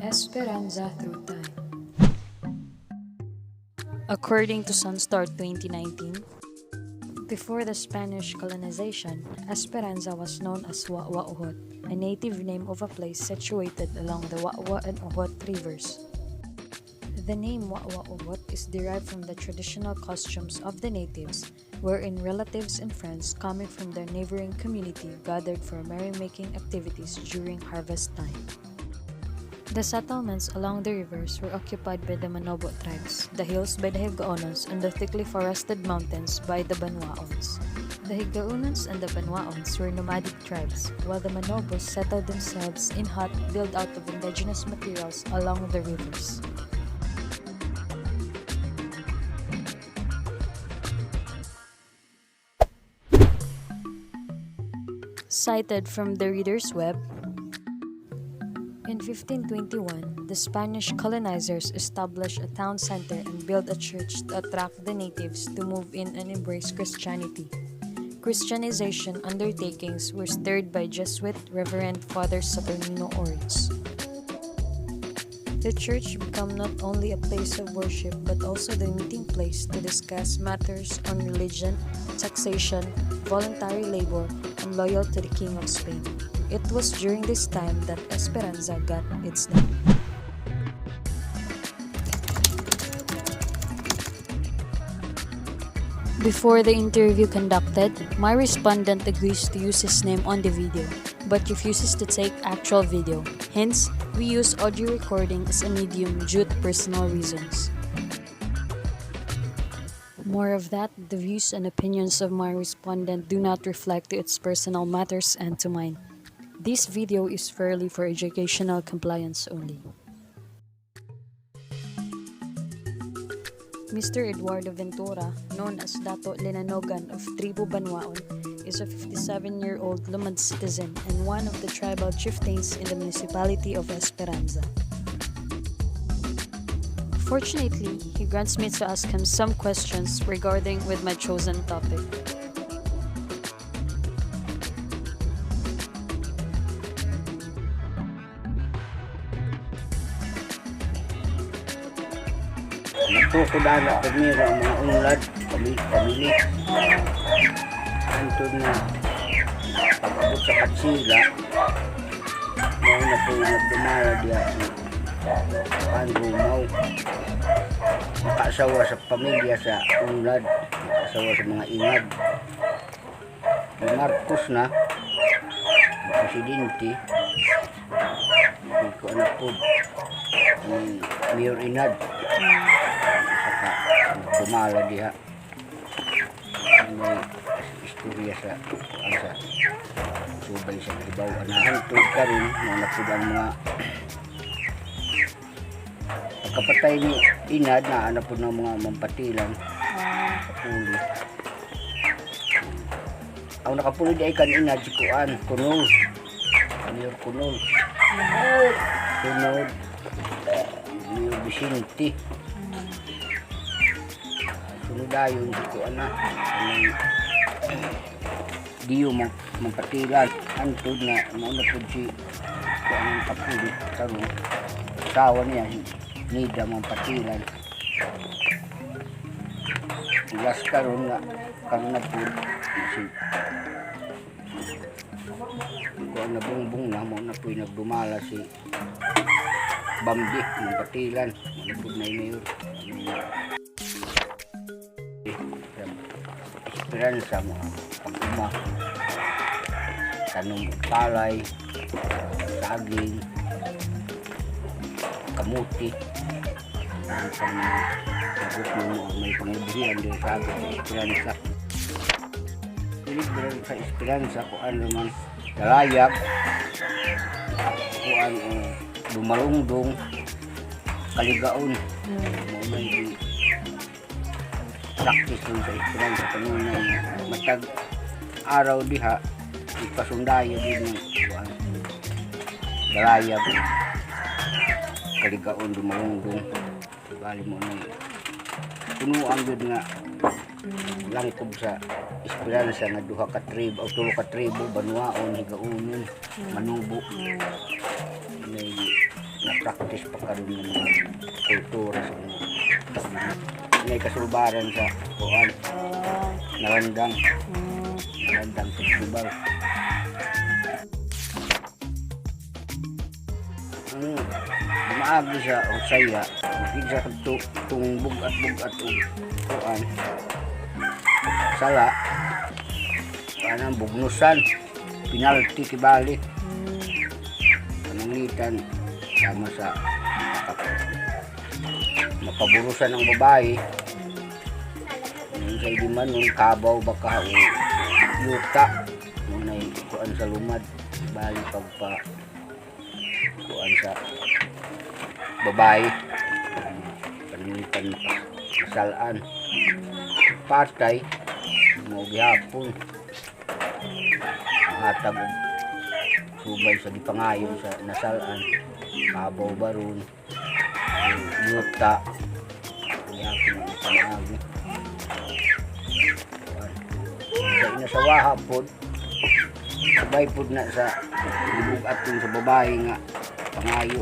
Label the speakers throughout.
Speaker 1: Esperanza through time. According to Sunstar 2019, before the Spanish colonization, Esperanza was known as Wawa Uhot, a native name of a place situated along the Wawa and Uhot rivers. The name Wawa Uhot is derived from the traditional costumes of the natives, wherein relatives and friends coming from their neighboring community gathered for merrymaking activities during harvest time. The settlements along the rivers were occupied by the Manobo tribes, the hills by the Higaonons, and the thickly forested mountains by the Banwaons. The Higaonons and the Banwaons were nomadic tribes, while the Manobos settled themselves in huts built out of indigenous materials along the rivers. Cited from the Reader's Web, in 1521, the Spanish colonizers established a town center and built a church to attract the natives to move in and embrace Christianity. Christianization undertakings were stirred by Jesuit Reverend Father Saturnino Orange. The church became not only a place of worship but also the meeting place to discuss matters on religion, taxation, voluntary labor, and loyalty to the King of Spain. It was during this time that Esperanza got its name. Before the interview conducted, my respondent agrees to use his name on the video, but refuses to take actual video. Hence, we use audio recording as a medium due to personal reasons. More of that, the views and opinions of my respondent do not reflect to its personal matters and to mine. This video is fairly for educational compliance only. Mr. Eduardo Ventura, known as Dato Linanogan of Tribu Banwaon, is a 57-year-old Lumad citizen and one of the tribal chieftains in the municipality of Esperanza. Fortunately, he grants me to ask him some questions regarding with my chosen topic.
Speaker 2: Nagkukudaan ako mira ang mga unlad, pamili. Antod na pag-abot sa Katsila, na po nagdumala diya ang gumaw. Nakaasawa sa pamilya sa unlad, nakaasawa sa mga ingad. Si Marcos na, presidente, hindi ko anak po, Mayor Inad. Saka dumala diha may istorya sa subay sa ibaw anahantod ka rin na napud ang mga kapatay ni Inad na napud ng mga mampatilan kapuli ang nakapuli di ay kan Inad si Kuan Kunol Mayor Kunol Mayor Vicente dayon dito ana diyo mampatilan antod na mauna po si anong kapuli karong asawa niya nida mampatilan last karon na kang napod si kung nabungbong na mauna po nagdumala si Bambi mampatilan napod na mayor Esperanza mo pag-uma tanong palay saging kamuti sa mga sagot mo may pangibihan din sa Esperanza pinigbiran sa Esperanza kung ano naman dalayag kung ano lumalungdong kaligaon may practice dun sa Esperanza kanunay matag araw diha ipasundaya din ng dalaya kaligaon dumalungdong bali mo na punuan gud nga langkob sa Esperanza nga duha ka tribo o tulo ka tribo Banuaon, Higaunon, Manubo. May na-practice pa karon ng mga kultura sa mga may kasulbaran sa kuan narandang festival. Maagi siya o saya isa tung bugat o kuan sala kanang bugnusan penalty kibali pananglitan sama sa mapaburusan ng babae sa idiman nun kabaw baka o yuta munay kuan sa lumad bali pagpa kuan sa babae pananglitan masalaan patay mo gihapon hatag og subay sa gipangayon sa nasalaan kabaw baron yuta gihapon ang panaagi sa inasawaha pod sabay pod na sa gibugat sa babae nga pangayo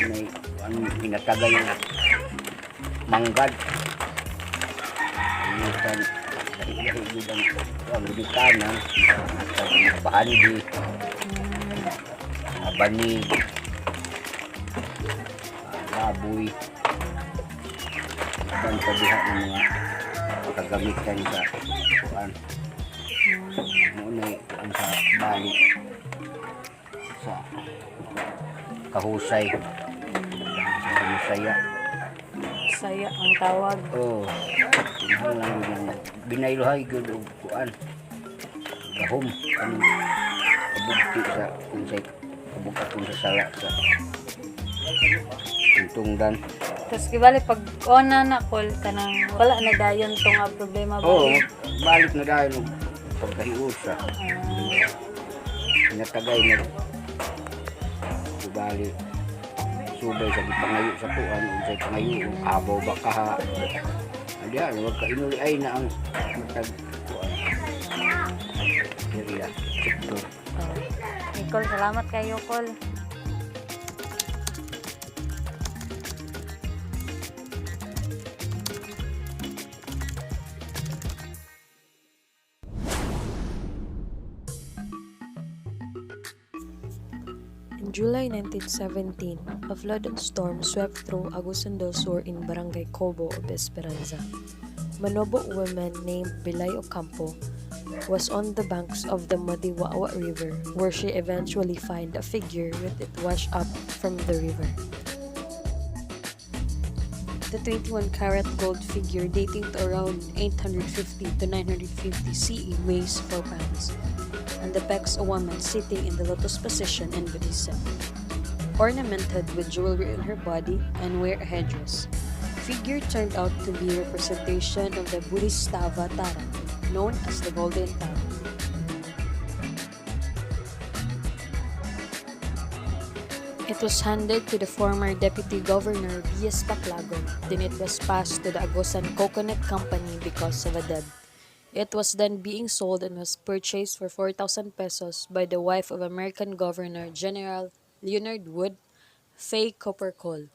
Speaker 2: may ano pinatagay nga manggad ayutan higid ang bitanan at bahandi banig baboy dan pabiha ng mga kagamitan sa kuan muna ang sa balik sa kahusay sa kahusaya
Speaker 1: Saya ang tawag.
Speaker 2: Tinahal lang yun yan binayluhay yun o kuan gahom ang kabugti sa kunsay kabugkatong sa sala sa tungdan.
Speaker 1: Tapos kibali pag ona na call kanang wala na dayon to nga problema ba?
Speaker 2: Balik na dahil pagkahiusa natagay na balik subay sa gipangayo sa kuan unsay pangayo kabaw baka ha adiya wag ka inuli ay na ang matag kuan area sector.
Speaker 1: Nicole, salamat kayo, Col. In July 1917, a flood and storm swept through Agusan del Sur in Barangay Cobo of Esperanza. Manobo woman named Bilay Ocampo was on the banks of the muddy Wawa River, where she eventually found a figure with it washed up from the river. The 21-carat gold figure, dating to around 850 to 950 CE, weighs 4 pounds and depicts a woman sitting in the lotus position in Buddhism, ornamented with jewelry on her body and wear a headdress. The figure turned out to be a representation of the Buddhist Tara, known as the Golden Tara. It was handed to the former Deputy Governor B.S. Baclagon, then it was passed to the Agusan Coconut Company because of a debt. It was then being sold and was purchased for 4,000 pesos by the wife of American Governor General Leonard Wood, Faye Cooper Cole,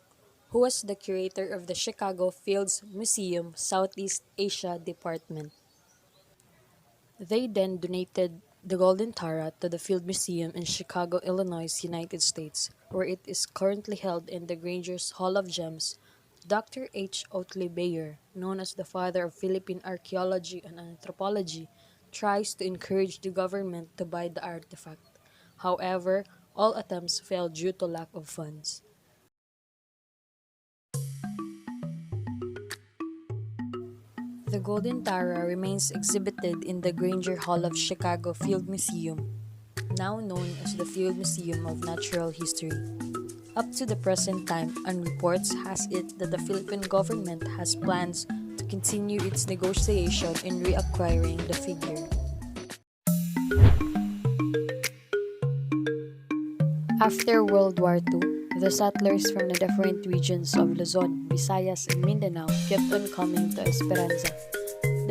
Speaker 1: who was the curator of the Chicago Fields Museum Southeast Asia Department. They then donated the Golden Tara to the Field Museum in Chicago, Illinois, United States, where it is currently held in the Granger's Hall of Gems. Dr. H. Oatley Bayer, known as the father of Philippine archaeology and anthropology, tries to encourage the government to buy the artifact. However, all attempts failed due to lack of funds. The Golden Tara remains exhibited in the Granger Hall of Chicago Field Museum, now known as the Field Museum of Natural History. Up to the present time, and reports has it that the Philippine government has plans to continue its negotiation in reacquiring the figure. After World War II, the settlers from the different regions of Luzon, Visayas, and Mindanao kept on coming to Esperanza.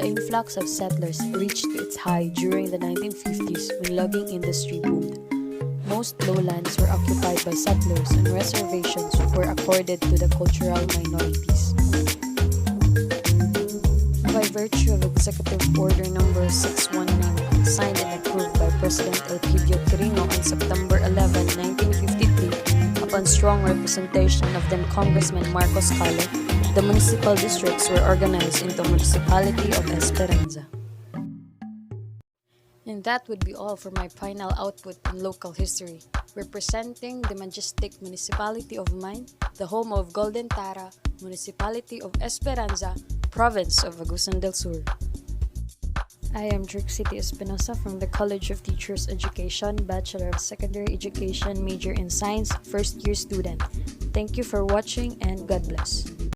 Speaker 1: The influx of settlers reached its high during the 1950s when logging industry boomed. Most lowlands were occupied by settlers and reservations were accorded to the cultural minorities. By virtue of Executive Order Number 619, signed and approved by President Elpidio Quirino on September 11, 1953, upon strong representation of then Congressman Marcos Calo, the municipal districts were organized into Municipality of Esperanza. And that would be all for my final output in local history, representing the majestic municipality of mine, the home of Golden Tara, Municipality of Esperanza, Province of Agusan del Sur. I am Trixie Espinosa from the College of Teachers Education, Bachelor of Secondary Education, major in Science, first year student. Thank you for watching and God bless.